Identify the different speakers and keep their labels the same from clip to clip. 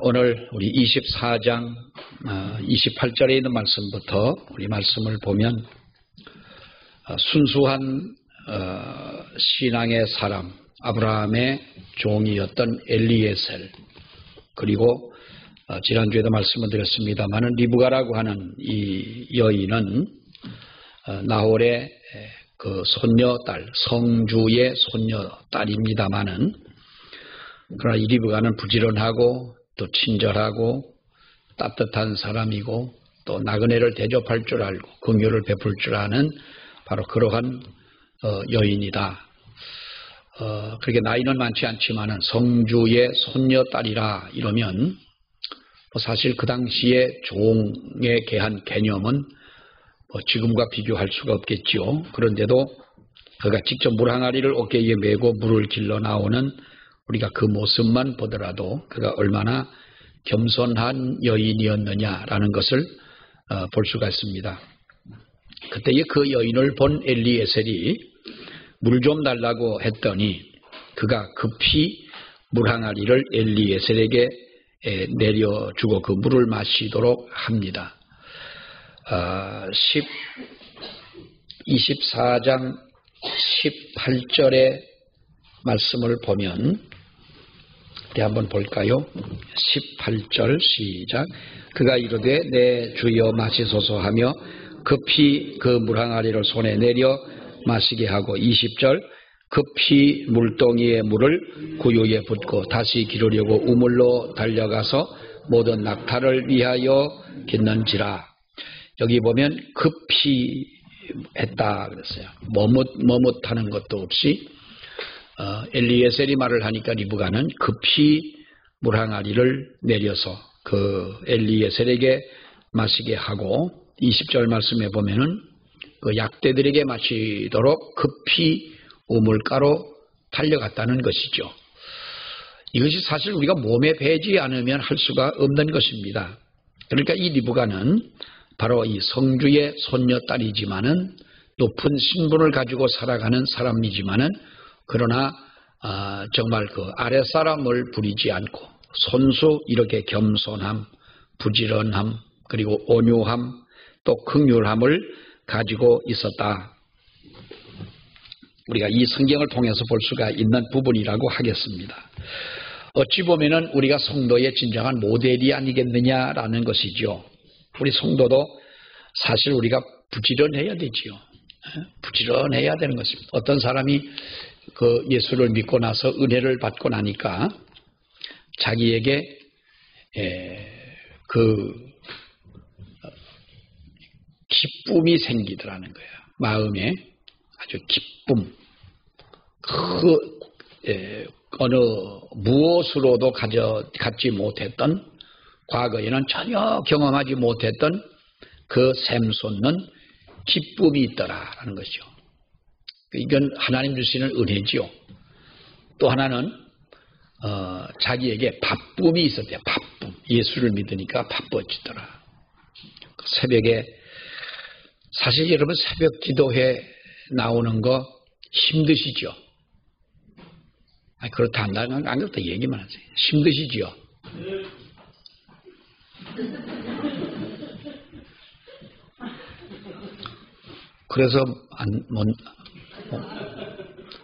Speaker 1: 오늘 우리 24장 28절에 있는 말씀부터 우리 말씀을 보면 순수한 신앙의 사람 아브라함의 종이었던 엘리에셀, 그리고 지난주에도 말씀을 드렸습니다마는 리브가라고 하는 이 여인은 나홀의 그 손녀딸, 성주의 손녀딸입니다마는, 그러나 이 리브가는 부지런하고 또 친절하고 따뜻한 사람이고 또 나그네를 대접할 줄 알고 긍휼을 베풀 줄 아는 바로 그러한 여인이다. 그렇게 나이는 많지 않지만은 성주의 손녀딸이라 이러면 사실 그 당시에 종에 대한 개념은 지금과 비교할 수가 없겠지요. 그런데도 그가 직접 물 항아리를 어깨에 메고 물을 길러 나오는 우리가 그 모습만 보더라도 그가 얼마나 겸손한 여인이었느냐라는 것을 볼 수가 있습니다. 그때에 그 여인을 본 엘리에셀이 물 좀 달라고 했더니 그가 급히 물 항아리를 엘리에셀에게 내려주고 그 물을 마시도록 합니다. 24장 18절의 말씀을 보면 한번 볼까요? 18절 시작. 그가 이르되 내 주여 마시소서 하며 급히 그 물 항아리를 손에 내려 마시게 하고 20절 급히 물동이의 물을 구유에 붓고 다시 기르려고 우물로 달려가서 모든 낙타를 위하여 깃는지라. 여기 보면 급히 했다 그랬어요. 머뭇하는 것도 없이 엘리에셀이 말을 하니까 리브가는 급히 물 항아리를 내려서 그 엘리에셀에게 마시게 하고 20절 말씀에 보면은 그 약대들에게 마시도록 급히 우물가로 달려갔다는 것이죠. 이것이 사실 우리가 몸에 배지 않으면 할 수가 없는 것입니다. 그러니까 이 리브가는 바로 이 성주의 손녀딸이지만은 높은 신분을 가지고 살아가는 사람이지만은 그러나 정말 그 아랫사람을 부리지 않고 손수 이렇게 겸손함, 부지런함, 그리고 온유함, 또 긍휼함을 가지고 있었다. 우리가 이 성경을 통해서 볼 수가 있는 부분이라고 하겠습니다. 어찌 보면은 우리가 성도의 진정한 모델이 아니겠느냐라는 것이죠. 우리 성도도 사실 우리가 부지런해야 되지요. 부지런해야 되는 것입니다. 어떤 사람이 그 예수를 믿고 나서 은혜를 받고 나니까 자기에게 그 기쁨이 생기더라는 거예요. 마음에 아주 기쁨. 어느 무엇으로도 갖지 못했던, 과거에는 전혀 경험하지 못했던 그 샘솟는 기쁨이 있더라라는 것이죠. 이건 하나님 주시는 은혜지요. 또 하나는 자기에게 바쁨이 있었대요. 바쁨. 예수를 믿으니까 바빠지더라. 새벽에 사실 여러분 새벽 기도회 나오는 거 힘드시죠? 그렇다 한다면 안 그렇다 얘기만 하세요. 힘드시죠? 그래서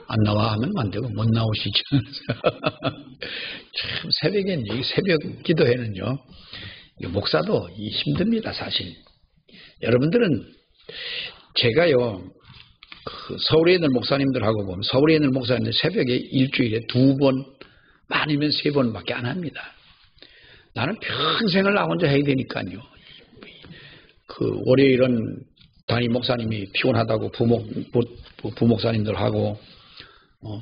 Speaker 1: 안 나와 하면 안 되고 못 나오시죠. 참 새벽 기도회는요, 목사도 힘듭니다. 사실 여러분들은 제가요 그 서울에 있는 목사님들하고 보면 서울에 있는 목사님들 새벽에 일주일에 2번 많으면 3번밖에 안 합니다. 나는 평생을 나 혼자 해야 되니까요. 그 월요일은 담임 목사님이 피곤하다고 부목사님들하고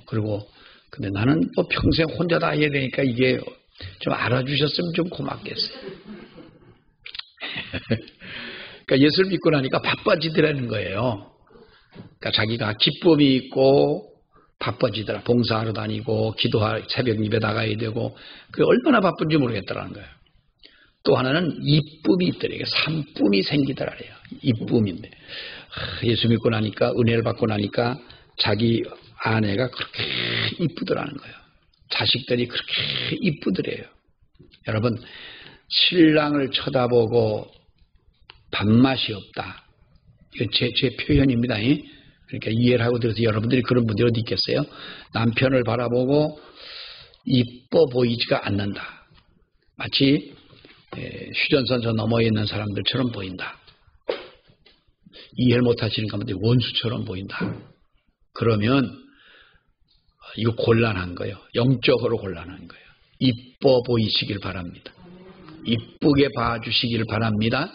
Speaker 1: 그리고 근데 나는 뭐 평생 혼자 다 해야 되니까 이게 좀 알아주셨으면 좀 고맙겠어요. 그러니까 예수를 믿고 나니까 바빠지더라는 거예요. 그러니까 자기가 기쁨이 있고 바빠지더라. 봉사하러 다니고 새벽 예배 나가야 되고 그게 얼마나 바쁜지 모르겠더라는 거예요. 또 하나는 이쁨이 있더래요. 산쁨이 생기더라래요. 이쁨인데 예수 믿고 나니까 은혜를 받고 나니까 자기 아내가 그렇게 이쁘더라는 거예요. 자식들이 그렇게 이쁘더래요. 여러분, 신랑을 쳐다보고 밥맛이 없다. 이건 제 표현입니다. 그러니까 이해를 하고 들어서 여러분들이 그런 분들이 어디 있겠어요? 남편을 바라보고 이뻐 보이지가 않는다. 마치 휴전선 저 너머에 있는 사람들처럼 보인다. 이해를 못하시는 가운데 원수처럼 보인다. 그러면 이거 곤란한 거예요. 영적으로 곤란한 거예요. 이뻐 보이시길 바랍니다. 이쁘게 봐주시길 바랍니다.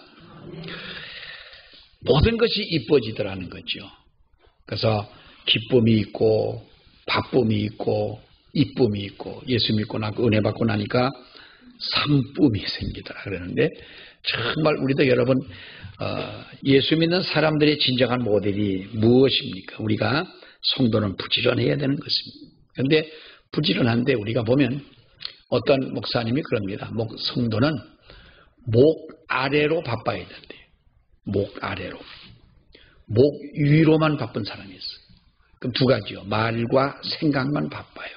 Speaker 1: 모든 것이 이뻐지더라는 거죠. 그래서 기쁨이 있고 바쁨이 있고 이쁨이 있고 예수 믿고 나고 은혜 받고 나니까 산쁨이 생기더라 그러는데 정말 우리도 여러분 예수 믿는 사람들의 진정한 모델이 무엇입니까? 우리가 성도는 부지런해야 되는 것입니다. 그런데 부지런한데 우리가 보면 어떤 목사님이 그럽니다. 성도는 목 아래로 바빠야 된대요. 목 아래로. 목 위로만 바쁜 사람이 있어요. 그럼 두 가지요. 말과 생각만 바빠요.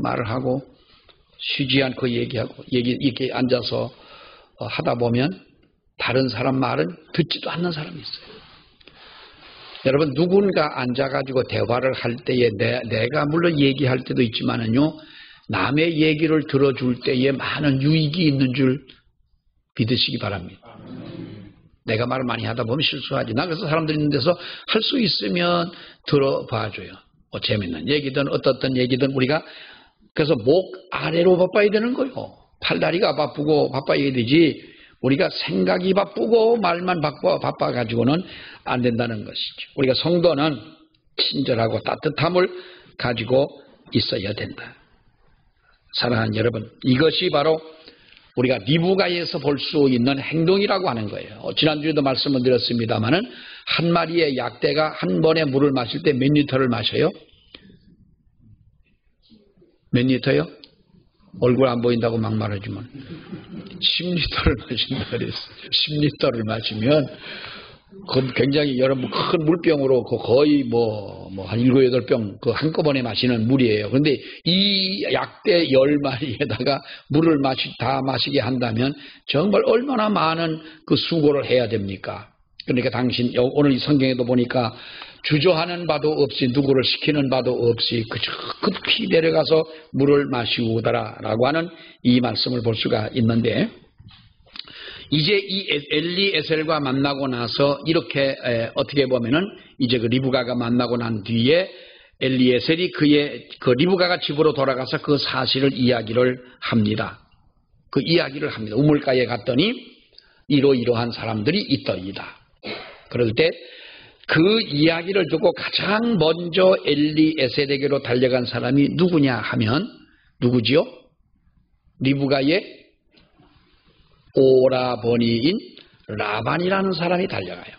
Speaker 1: 말을 하고 쉬지 않고 얘기하고 이렇게 앉아서 하다 보면 다른 사람 말은 듣지도 않는 사람이 있어요. 여러분 누군가 앉아가지고 대화를 할 때에 내가 물론 얘기할 때도 있지만은요 남의 얘기를 들어줄 때에 많은 유익이 있는 줄 믿으시기 바랍니다. 내가 말을 많이 하다 보면 실수하지. 나 그래서 사람들이 있는 데서 할 수 있으면 들어봐줘요. 재밌는 얘기든 어떻든 얘기든 우리가 그래서 목 아래로 바빠야 되는 거예요. 팔다리가 바쁘고 바빠야 되지 우리가 생각이 바쁘고 말만 바빠가지고는 안 된다는 것이죠. 우리가 성도는 친절하고 따뜻함을 가지고 있어야 된다. 사랑하는 여러분, 이것이 바로 우리가 리브가에서 볼 수 있는 행동이라고 하는 거예요. 지난주에도 말씀을 드렸습니다마는 한 마리의 약대가 한 번에 물을 마실 때 몇 리터를 마셔요? 몇 리터요? 얼굴 안 보인다고 막 말해주면 10리터를 마신다 그랬어요. 10리터를 마시면 그 굉장히 여러분 큰 물병으로 거의 한 7, 8병 그 한꺼번에 마시는 물이에요. 그런데 이 약대 10마리에다가 물을 다 마시게 한다면 정말 얼마나 많은 그 수고를 해야 됩니까? 그러니까 당신 오늘 이 성경에도 보니까 주저하는 바도 없이 누구를 시키는 바도 없이 급히 내려가서 물을 마시우더라라고 하는 이 말씀을 볼 수가 있는데 이제 이 엘리에셀과 만나고 나서 이렇게 어떻게 보면은 이제 그 리브가가 만나고 난 뒤에 엘리에셀이 그 리브가가 집으로 돌아가서 그 사실을 이야기를 합니다. 그 이야기를 합니다. 우물가에 갔더니 이러이러한 사람들이 있더이다. 그럴 때 그 이야기를 듣고 가장 먼저 엘리에셀에게로 달려간 사람이 누구냐 하면 누구지요? 리브가의 오라버니인 라반이라는 사람이 달려가요.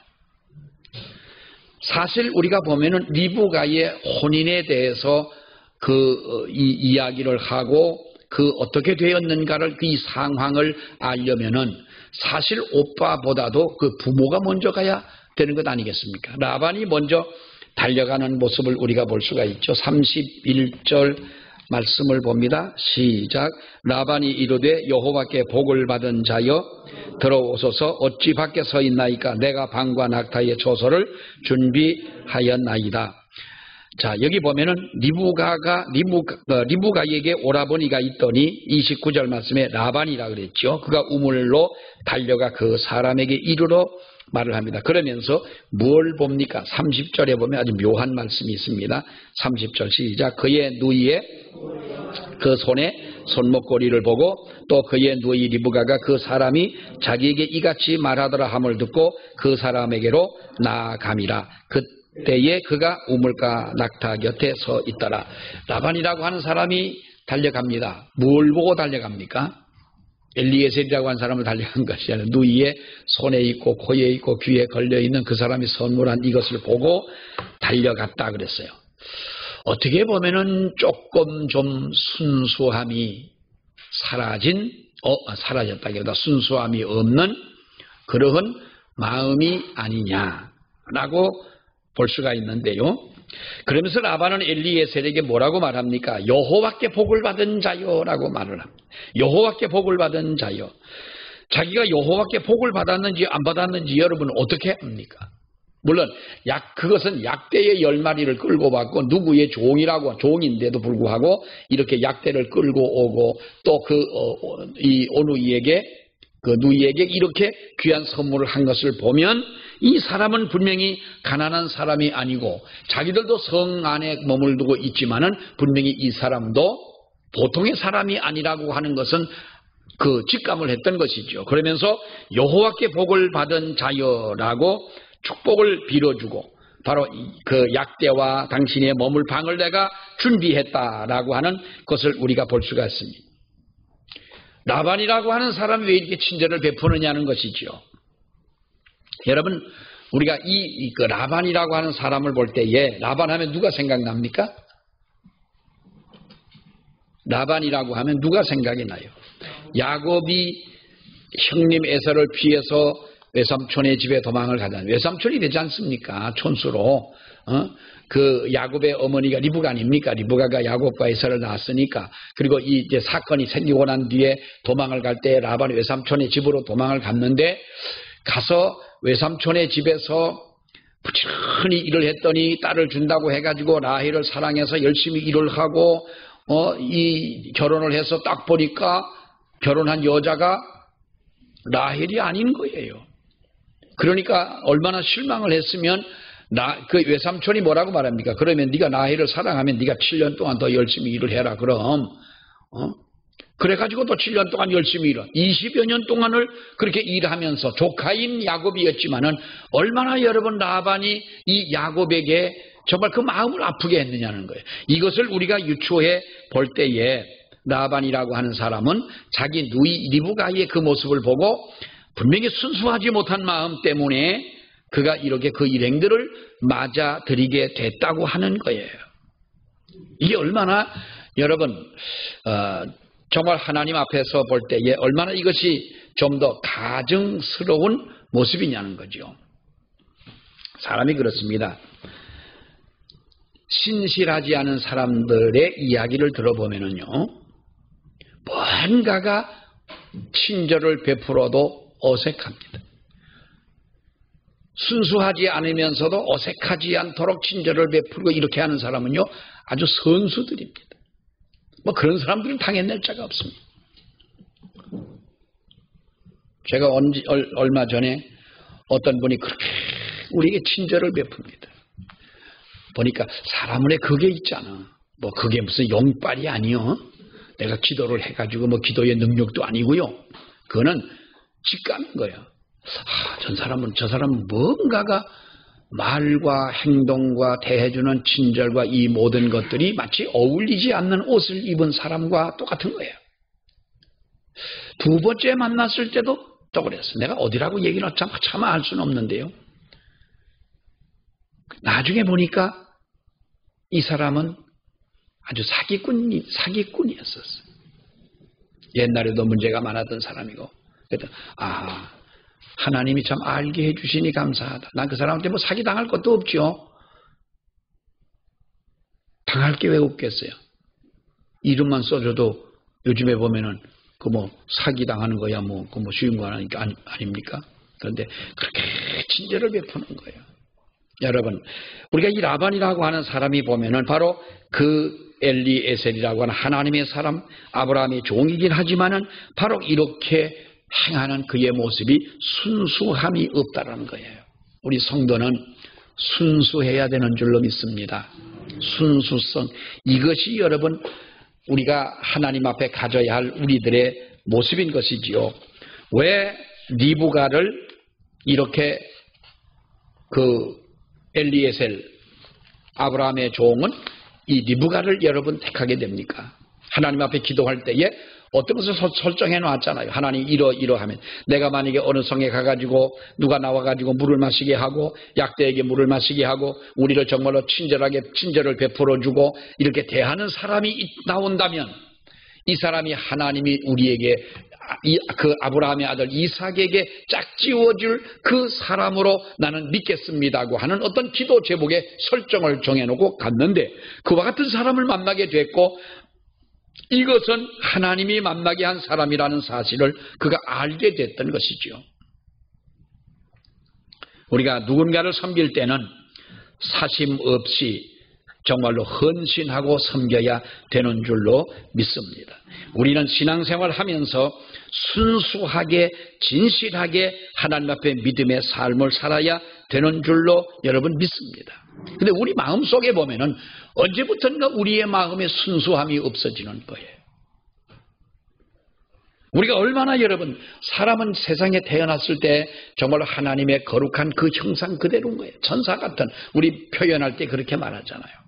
Speaker 1: 사실 우리가 보면은 리브가의 혼인에 대해서 이 이야기를 하고 어떻게 되었는가를 이 상황을 알려면은 사실 오빠보다도 그 부모가 먼저 가야 되는 것 아니겠습니까? 라반이 먼저 달려가는 모습을 우리가 볼 수가 있죠. 31절 말씀을 봅니다. 시작. 라반이 이르되 여호와께 복을 받은 자여 들어오소서 어찌 밖에 서 있나이까 내가 방과 낙타의 초소를 준비하였나이다. 자 여기 보면은 리브가에게 오라버니가 있더니 29절 말씀에 라반이라 그랬죠. 그가 우물로 달려가 그 사람에게 이르러 말을 합니다. 그러면서 뭘 봅니까? 30절에 보면 아주 묘한 말씀이 있습니다. 30절 시작. 그의 누이의 그 손에 손목걸이를 보고 또 그의 누이 리브가가 그 사람이 자기에게 이같이 말하더라 함을 듣고 그 사람에게로 나아감이라. 그때에 그가 우물가 낙타 곁에 서 있더라. 라반이라고 하는 사람이 달려갑니다. 뭘 보고 달려갑니까? 엘리에셀이라고 하는 사람을 달려간 것이 아니라 누이의 손에 있고 코에 있고 귀에 걸려있는 그 사람이 선물한 이것을 보고 달려갔다 그랬어요. 어떻게 보면은 조금 좀 순수함이 사라졌다기보다 순수함이 없는 그러한 마음이 아니냐라고 볼 수가 있는데요. 그러면서 라반은 엘리에셀에게 뭐라고 말합니까? 여호와께 복을 받은 자요라고 말을 합니다. 여호와께 복을 받은 자요. 자기가 여호와께 복을 받았는지 안 받았는지 여러분은 어떻게 합니까? 물론 그것은 약대의 10마리를 끌고 왔고 누구의 종인데도 불구하고 이렇게 약대를 끌고 오고 또 이 오누이에게 그 누이에게 이렇게 귀한 선물을 한 것을 보면 이 사람은 분명히 가난한 사람이 아니고 자기들도 성 안에 머물고 있지만은 분명히 이 사람도 보통의 사람이 아니라고 하는 것은 직감을 했던 것이죠. 그러면서 여호와께 복을 받은 자여라고 축복을 빌어주고 바로 그 약대와 당신의 머물 방을 내가 준비했다라고 하는 것을 우리가 볼 수가 있습니다. 라반이라고 하는 사람이 왜 이렇게 친절을 베푸느냐는 것이죠. 여러분, 우리가 그 라반이라고 하는 사람을 볼 때에 라반 하면 누가 생각납니까? 라반이라고 하면 누가 생각이 나요? 야곱이 형님 에서를 피해서 외삼촌의 집에 도망을 가잖아요. 외삼촌이 되지 않습니까? 촌수로. 그 야곱의 어머니가 리브가 아닙니까? 리브가가 야곱과 에서를 낳았으니까. 그리고 이제 사건이 생기고 난 뒤에 도망을 갈 때 라반이 외삼촌의 집으로 도망을 갔는데 가서 외삼촌의 집에서 부지런히 일을 했더니 딸을 준다고 해가지고 라헬을 사랑해서 열심히 일을 하고 이 결혼을 해서 딱 보니까 결혼한 여자가 라헬이 아닌 거예요. 그러니까 얼마나 실망을 했으면 그 외삼촌이 뭐라고 말합니까? 그러면 네가 라헬을 사랑하면 네가 7년 동안 더 열심히 일을 해라. 그럼 그래가지고 또 7년 동안 열심히 일을 20여 년 동안을 그렇게 일하면서 조카인 야곱이었지만은 얼마나 여러분 라반이 이 야곱에게 정말 그 마음을 아프게 했느냐는 거예요. 이것을 우리가 유추해 볼 때에 라반이라고 하는 사람은 자기 누이 리브가의 그 모습을 보고 분명히 순수하지 못한 마음 때문에 그가 이렇게 그 일행들을 맞아들이게 됐다고 하는 거예요. 이게 얼마나 여러분 정말 하나님 앞에서 볼 때에 얼마나 이것이 좀 더 가증스러운 모습이냐는 거죠. 사람이 그렇습니다. 신실하지 않은 사람들의 이야기를 들어보면은요, 뭔가가 친절을 베풀어도 어색합니다. 순수하지 않으면서도 어색하지 않도록 친절을 베풀고 이렇게 하는 사람은요, 아주 선수들입니다. 뭐 그런 사람들은 당해낼 자가 없습니다. 제가 얼마 전에 어떤 분이 그렇게 우리에게 친절을 베풉니다. 보니까 사람은에 그게 있잖아. 뭐 그게 무슨 용빨이 아니요. 내가 기도를 해가지고 뭐 기도의 능력도 아니고요. 그거는 직감인 거야. 저 사람은 뭔가가 말과 행동과 대해주는 친절과 이 모든 것들이 마치 어울리지 않는 옷을 입은 사람과 똑같은 거예요. 두 번째 만났을 때도 또 그랬어. 내가 어디라고 얘기를 차마 할 수는 없는데요. 나중에 보니까 이 사람은 아주 사기꾼이었었어. 옛날에도 문제가 많았던 사람이고. 그랬더니 하나님이 참 알게 해주시니 감사하다. 난 그 사람한테 뭐 사기 당할 것도 없죠. 당할 게 왜 없겠어요. 이름만 써줘도 요즘에 보면은 그 뭐 사기 당하는 거야 뭐 그 뭐 쉬운 거 아닙니까? 그런데 그렇게 친절을 베푸는 거예요. 여러분, 우리가 이 라반이라고 하는 사람이 보면은 바로 그 엘리에셀이라고 하는 하나님의 사람, 아브라함의 종이긴 하지만은 바로 이렇게 행하는 그의 모습이 순수함이 없다라는 거예요. 우리 성도는 순수해야 되는 줄로 믿습니다. 순수성. 이것이 여러분 우리가 하나님 앞에 가져야 할 우리들의 모습인 것이지요. 왜 리브가를 이렇게 그 엘리에셀 아브라함의 종은 이 리브가를 여러분 택하게 됩니까? 하나님 앞에 기도할 때에 어떤 것을 설정해 놨잖아요. 하나님 이러하면 내가 만약에 어느 성에 가가지고 누가 나와가지고 물을 마시게 하고 약대에게 물을 마시게 하고 우리를 정말로 친절을 베풀어주고 이렇게 대하는 사람이 나온다면 이 사람이 하나님이 우리에게 그 아브라함의 아들 이삭에게 짝지워줄 그 사람으로 나는 믿겠습니다고 하는 어떤 기도 제목의 설정을 정해놓고 갔는데 그와 같은 사람을 만나게 됐고 이것은 하나님이 만나게 한 사람이라는 사실을 그가 알게 됐던 것이죠. 우리가 누군가를 섬길 때는 사심 없이 정말로 헌신하고 섬겨야 되는 줄로 믿습니다. 우리는 신앙생활을 하면서 순수하게 진실하게 하나님 앞에 믿음의 삶을 살아야 되는 줄로 여러분 믿습니다. 근데 우리 마음속에 보면은 언제부턴가 우리의 마음에 순수함이 없어지는 거예요. 우리가 얼마나 여러분 사람은 세상에 태어났을 때 정말로 하나님의 거룩한 그 형상 그대로인 거예요. 천사 같은 우리 표현할 때 그렇게 말하잖아요.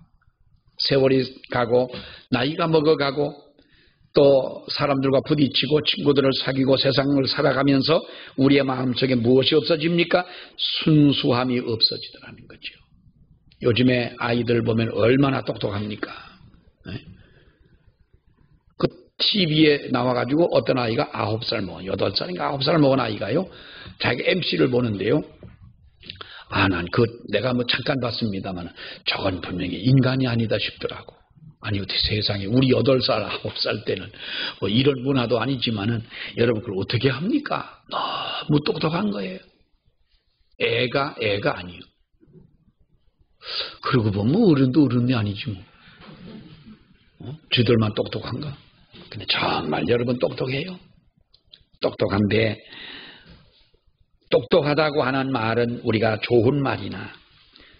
Speaker 1: 세월이 가고 나이가 먹어가고 또 사람들과 부딪히고 친구들을 사귀고 세상을 살아가면서 우리의 마음속에 무엇이 없어집니까? 순수함이 없어지더라는 거죠. 요즘에 아이들 보면 얼마나 똑똑합니까? 그 TV에 나와가지고 어떤 아이가 9살 먹은 8살인가 9살 먹은 아이가요 자기 MC를 보는데요 난 내가 잠깐 봤습니다만 저건 분명히 인간이 아니다 싶더라고. 아니 어떻게 세상에 우리 8살 9살 때는 뭐 이런 문화도 아니지만은 여러분 그걸 어떻게 합니까? 너무 똑똑한 거예요. 애가 아니에요. 그러고 보면 어른도 어른이 아니지 뭐. 쥐들만 똑똑한가? 근데 정말 여러분 똑똑해요. 똑똑한데 똑똑하다고 하는 말은 우리가 좋은 말이나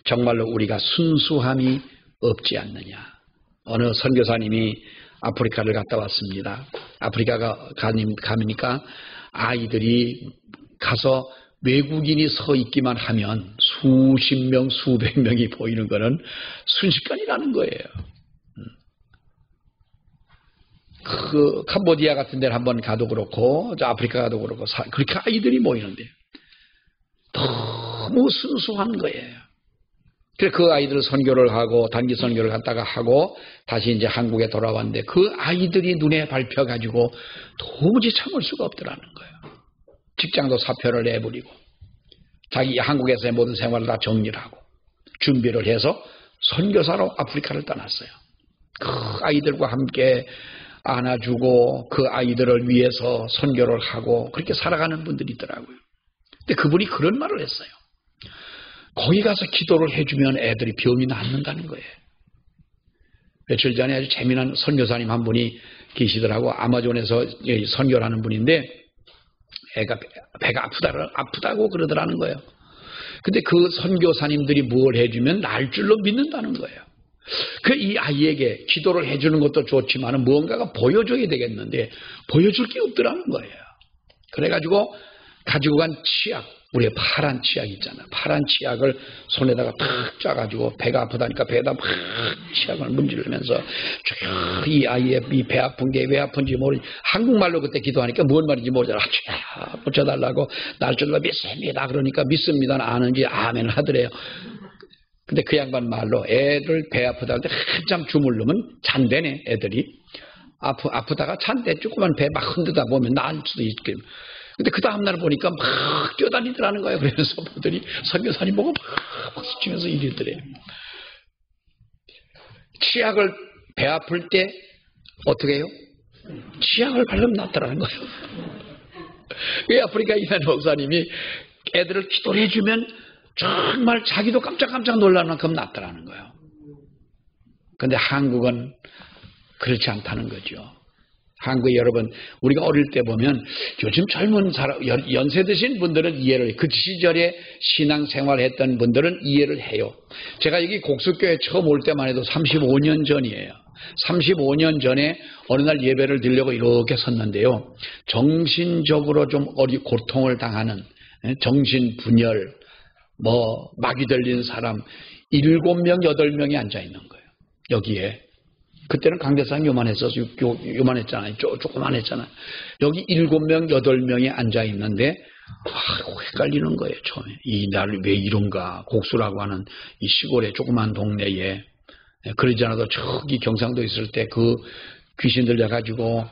Speaker 1: 정말로 우리가 순수함이 없지 않느냐. 어느 선교사님이 아프리카를 갔다 왔습니다. 아프리카가 가니까 아이들이 가서 외국인이 서 있기만 하면 수십 명, 수백 명이 보이는 거는 순식간이라는 거예요. 그 캄보디아 같은 데를 한번 가도 그렇고 아프리카 가도 그렇고 그렇게 아이들이 모이는데 너무 순수한 거예요. 그래서 그 아이들 선교를 하고 단기 선교를 갔다가 하고 다시 이제 한국에 돌아왔는데 그 아이들이 눈에 밟혀가지고 도무지 참을 수가 없더라는 거예요. 직장도 사표를 내버리고 자기 한국에서의 모든 생활을 다 정리를 하고 준비를 해서 선교사로 아프리카를 떠났어요. 그 아이들과 함께 안아주고 그 아이들을 위해서 선교를 하고 그렇게 살아가는 분들이 있더라고요. 근데 그분이 그런 말을 했어요. 거기 가서 기도를 해주면 애들이 병이 낫는다는 거예요. 며칠 전에 아주 재미난 선교사님 한 분이 계시더라고. 아마존에서 선교를 하는 분인데 애가 배가 아프다고 그러더라는 거예요. 근데 그 선교사님들이 뭘 해주면 날 줄로 믿는다는 거예요. 이 아이에게 기도를 해주는 것도 좋지만 무언가가 보여줘야 되겠는데 보여줄 게 없더라는 거예요. 그래가지고 가지고 간 치약, 우리의 파란 치약 있잖아요. 파란 치약을 손에다가 탁 쪄가지고 배가 아프다니까 배에다 막 치약을 문지르면서 이 아이의 이 배 아픈 게 왜 아픈지 모르니 한국말로 그때 기도하니까 뭔 말인지 모르잖아. 붙여달라고 날 줄로 믿습니다. 그러니까 믿습니다는 아는지 아멘을 하더래요. 근데 그 양반 말로 애들 배 아프다 할 때 한참 주물르면 잔대네 애들이. 아프다가 잔대 조그만 배 막 흔들다 보면 나을 수도 있겠. 근데 그 다음날 보니까 막 뛰어다니더라는 거예요. 그러면서 보더니 선교사님 보고 막 박수 치면서 이러더래요. 치약을 배 아플 때 어떻게 해요? 치약을 바르면 낫더라는 거예요. 그 아프리카 이산 목사님이 애들을 기도를 해주면 정말 자기도 깜짝깜짝 놀랄 만큼 낫더라는 거예요. 근데 한국은 그렇지 않다는 거죠. 한국의 여러분, 우리가 어릴 때 보면 요즘 젊은 사람, 연세 드신 분들은 이해를 해요. 그 시절에 신앙생활 했던 분들은 이해를 해요. 제가 여기 곡수교회 처음 올 때만 해도 35년 전이에요. 35년 전에 어느 날 예배를 드리려고 이렇게 섰는데요. 정신적으로 좀 고통을 당하는 정신분열, 마귀 들린 사람 7명, 8명이 앉아있는 거예요. 여기에. 그때는 강대상이 요만했잖아요. 조그만했잖아요. 여기 7명, 8명이 앉아있는데, 헷갈리는 거예요, 처음에. 날 왜 이런가. 곡수라고 하는 이 시골의 조그만 동네에. 그러지 않아도 저기 경상도 있을 때 그 귀신 들려가지고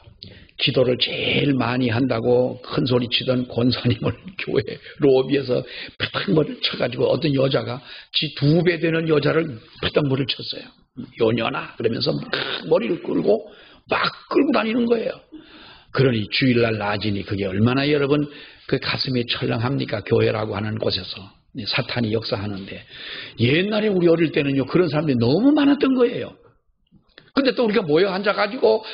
Speaker 1: 기도를 제일 많이 한다고 큰 소리 치던 권사님을 교회 로비에서 파닥머리를 쳐가지고 어떤 여자가 지 2배 되는 여자를 파닥머리를 쳤어요. 요년아 그러면서 막 머리를 끌고 다니는 거예요. 그러니 주일날 낮이니 그게 얼마나 여러분 그 가슴이 철렁합니까? 교회라고 하는 곳에서 사탄이 역사하는데 옛날에 우리 어릴 때는요 그런 사람들이 너무 많았던 거예요. 근데 또 우리가 모여 앉아가지고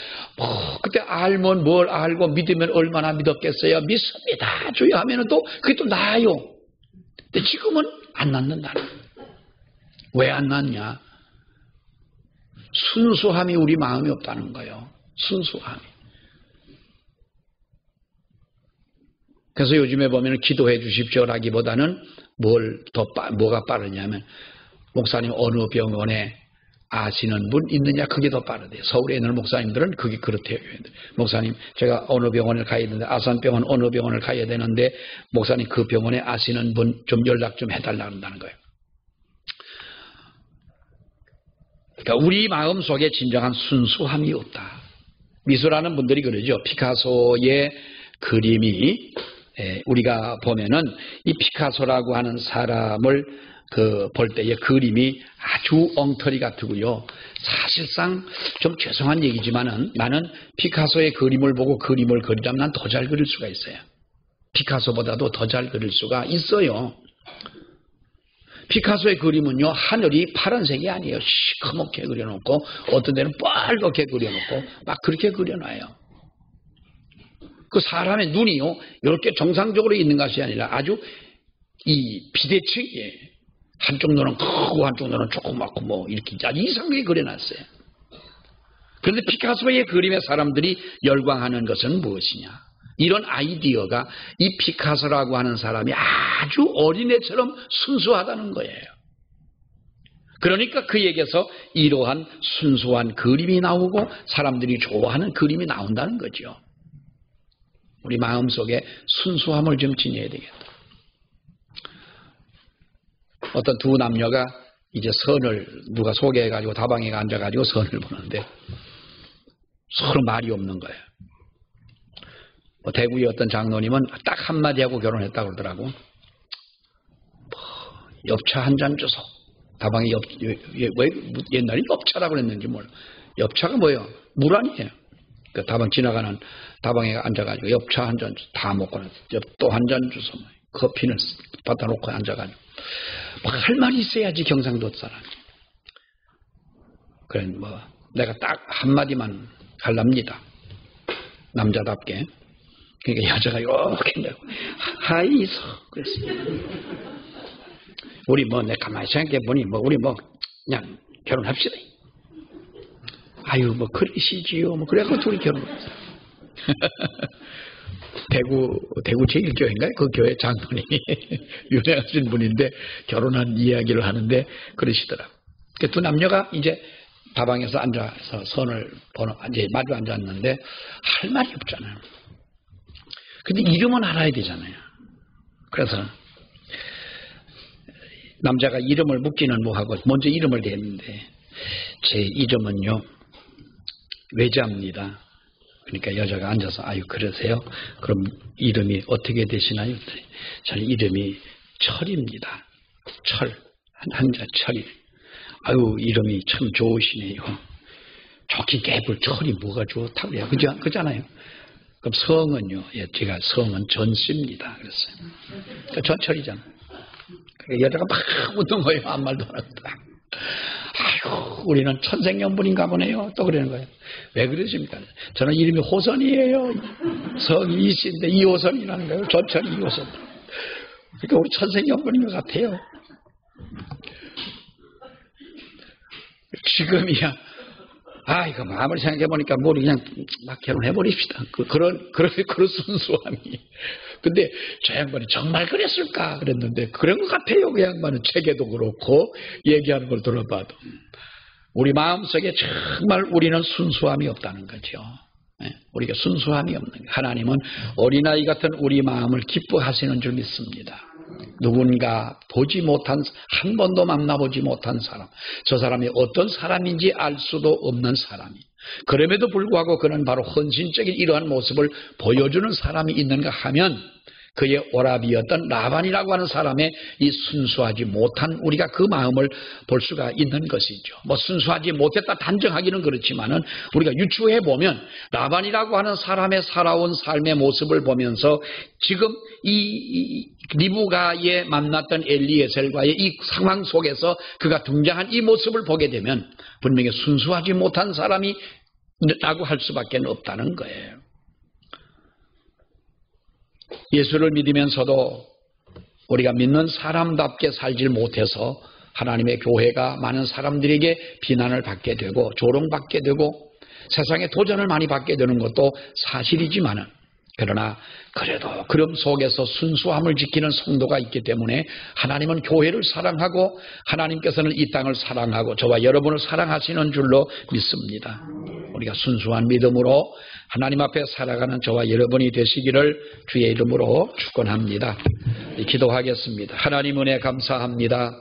Speaker 1: 그때 알면 뭘 알고 믿으면 얼마나 믿었겠어요? 믿습니다 주여 하면은 또 그게 또 나아요. 근데 지금은 안 낫는다는. 왜 안 낫냐? 순수함이 우리 마음이 없다는 거예요. 순수함이. 그래서 요즘에 보면 기도해 주십시오라기보다는 뭐가 빠르냐면 목사님 어느 병원에 아시는 분 있느냐 그게 더 빠르대요. 서울에 있는 목사님들은 그게 그렇대요. 목사님 제가 어느 병원을 가야 되는데 아산병원 어느 병원을 가야 되는데 목사님 그 병원에 아시는 분 좀 연락 좀 해달라 한다는 거예요. 그러니까 우리 마음속에 진정한 순수함이 없다. 미술하는 분들이 그러죠. 피카소의 그림이 우리가 보면은 이 피카소라고 하는 사람을 볼 때의 그림이 아주 엉터리 같고요. 사실상 좀 죄송한 얘기지만은 나는 피카소의 그림을 보고 그림을 그리려면 난 더 잘 그릴 수가 있어요. 피카소보다도 더 잘 그릴 수가 있어요. 피카소의 그림은요 하늘이 파란색이 아니에요. 시커멓게 그려놓고 어떤 데는 빨갛게 그려놓고 막 그렇게 그려놔요. 그 사람의 눈이요 이렇게 정상적으로 있는 것이 아니라 아주 이 비대칭이에요. 한쪽 눈은 크고 한쪽 눈은 조그맣고 뭐 이렇게 아주 이상하게 그려놨어요. 그런데 피카소의 그림에 사람들이 열광하는 것은 무엇이냐? 이런 아이디어가 이 피카소라고 하는 사람이 아주 어린애처럼 순수하다는 거예요. 그러니까 그에게서 이러한 순수한 그림이 나오고 사람들이 좋아하는 그림이 나온다는 거죠. 우리 마음속에 순수함을 좀 지녀야 되겠다. 어떤 두 남녀가 이제 선을 누가 소개해가지고 다방에 앉아가지고 선을 보는데 서로 말이 없는 거예요. 대구의 어떤 장로님은 딱 한마디 하고 결혼했다고 그러더라고. 엽차 한 잔 주소. 다방에 왜 옛날에 엽차라고 그랬는지 몰라. 엽차가 뭐예요? 물 아니에요. 그 다방 지나가는 다방에 앉아가지고 엽차 한 잔 다 먹고 또 한 잔 주소. 커피는 갖다 놓고 앉아가지고 할 말이 있어야지 경상도 사람이. 그래 뭐 내가 딱 한마디만 할랍니다. 남자답게. 그러니까 여자가 이렇게 내고 하이소 그랬어요. 우리 뭐 내가 가만히 생각해 보니 뭐 우리 뭐 그냥 결혼합시다. 아유 뭐 그러시지요. 뭐 그래서 둘이 결혼했어요. 대구 제1교회인가요? 그 교회 장로님이 유명하신 분인데 결혼한 이야기를 하는데 그러시더라고요. 그 두 남녀가 이제 다방에서 앉아서 선을 이제 마주 앉았는데 할 말이 없잖아요. 근데 이름은 알아야 되잖아요. 그래서 남자가 이름을 묻기는 뭐하고 먼저 이름을 댔는데 제 이름은요 외자입니다. 그러니까 여자가 앉아서 아유 그러세요? 그럼 이름이 어떻게 되시나요? 저는 이름이 철입니다. 철 한자 철이. 아유 이름이 참 좋으시네요. 좋긴 개불 철이 뭐가 좋다고 그래요. 그잖아요. 그럼 성은요. 예, 제가 성은 전씨입니다. 그랬어요. 그러니까 전철이잖아. 그러니까 여자가 막 웃는 거예요. 아무 말도 안 하고. 아이고 우리는 천생연분인가 보네요. 또 그러는 거예요. 왜 그러십니까? 저는 이름이 호선이에요. 성이 이씨인데 이호선이라는 거예요. 전철이 이호선. 그러니까 우리 천생연분인 것 같아요. 지금이야. 이거 아무리 생각해보니까 우리 그냥 막 결혼해버립시다. 그런 순수함이. 근데 저 양반이 정말 그랬을까? 그랬는데 그런 것 같아요. 그 양반은 책에도 그렇고 얘기하는 걸 들어봐도. 우리 마음속에 정말 우리는 순수함이 없다는 거죠. 우리가 순수함이 없는 거예요. 하나님은 어린아이 같은 우리 마음을 기뻐하시는 줄 믿습니다. 누군가 보지 못한, 한 번도 만나보지 못한 사람, 저 사람이 어떤 사람인지 알 수도 없는 사람이, 그럼에도 불구하고 그는 바로 헌신적인 이러한 모습을 보여주는 사람이 있는가 하면 그의 오라비였던 라반이라고 하는 사람의 이 순수하지 못한 우리가 그 마음을 볼 수가 있는 것이죠. 뭐 순수하지 못했다 단정하기는 그렇지만은 우리가 유추해 보면 라반이라고 하는 사람의 살아온 삶의 모습을 보면서 지금 이 리브가에 만났던 엘리에셀과의 이 상황 속에서 그가 등장한 이 모습을 보게 되면 분명히 순수하지 못한 사람이라고 할 수밖에 없다는 거예요. 예수를 믿으면서도 우리가 믿는 사람답게 살질 못해서 하나님의 교회가 많은 사람들에게 비난을 받게 되고 조롱받게 되고 세상에 도전을 많이 받게 되는 것도 사실이지만은, 그러나 그래도 그럼 속에서 순수함을 지키는 성도가 있기 때문에 하나님은 교회를 사랑하고 하나님께서는 이 땅을 사랑하고 저와 여러분을 사랑하시는 줄로 믿습니다. 우리가 순수한 믿음으로 하나님 앞에 살아가는 저와 여러분이 되시기를 주의 이름으로 축원합니다. 기도하겠습니다. 하나님 은혜 감사합니다.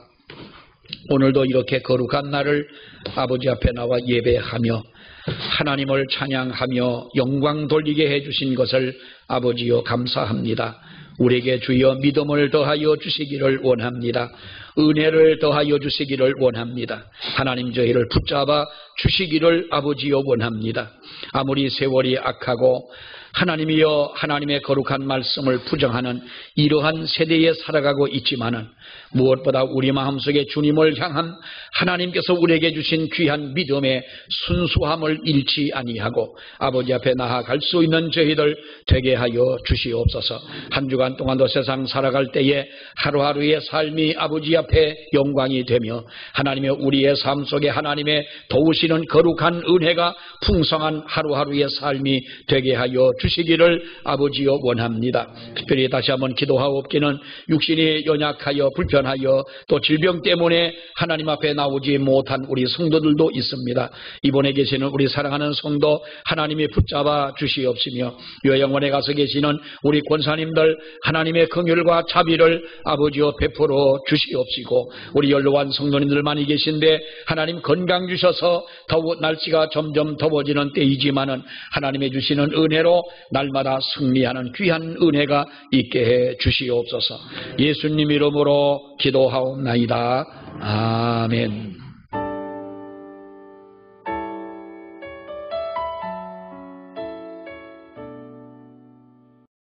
Speaker 1: 오늘도 이렇게 거룩한 날을 아버지 앞에 나와 예배하며 하나님을 찬양하며 영광 돌리게 해주신 것을 아버지여 감사합니다. 우리에게 주여 믿음을 더하여 주시기를 원합니다. 은혜를 더하여 주시기를 원합니다. 하나님 저희를 붙잡아 주시기를 아버지여 원합니다. 아무리 세월이 악하고 하나님이여 하나님의 거룩한 말씀을 부정하는 이러한 세대에 살아가고 있지만은 무엇보다 우리 마음속에 주님을 향한 하나님께서 우리에게 주신 귀한 믿음의 순수함을 잃지 아니하고 아버지 앞에 나아갈 수 있는 저희들 되게 하여 주시옵소서. 한 주간 동안도 세상 살아갈 때에 하루하루의 삶이 아버지 앞에 영광이 되며 하나님의 우리의 삶 속에 하나님의 도우시는 거룩한 은혜가 풍성한 하루하루의 삶이 되게 하여 주시기를 아버지여 원합니다. 특별히 다시 한번 기도하옵기는 육신이 연약하여 불편하여 또 질병 때문에 하나님 앞에 나오지 못한 우리 성도들도 있습니다. 이번에 계시는 우리 사랑하는 성도 하나님이 붙잡아 주시옵시며 요양원에 가서 계시는 우리 권사님들 하나님의 긍휼과 자비를 아버지여 베풀어 주시옵시고 우리 연로한 성도님들 많이 계신데 하나님 건강 주셔서 날씨가 점점 더워지는 때이지만은 하나님의 주시는 은혜로 날마다 승리하는 귀한 은혜가 있게 해 주시옵소서. 예수님 이름으로 기도하옵나이다. 아멘.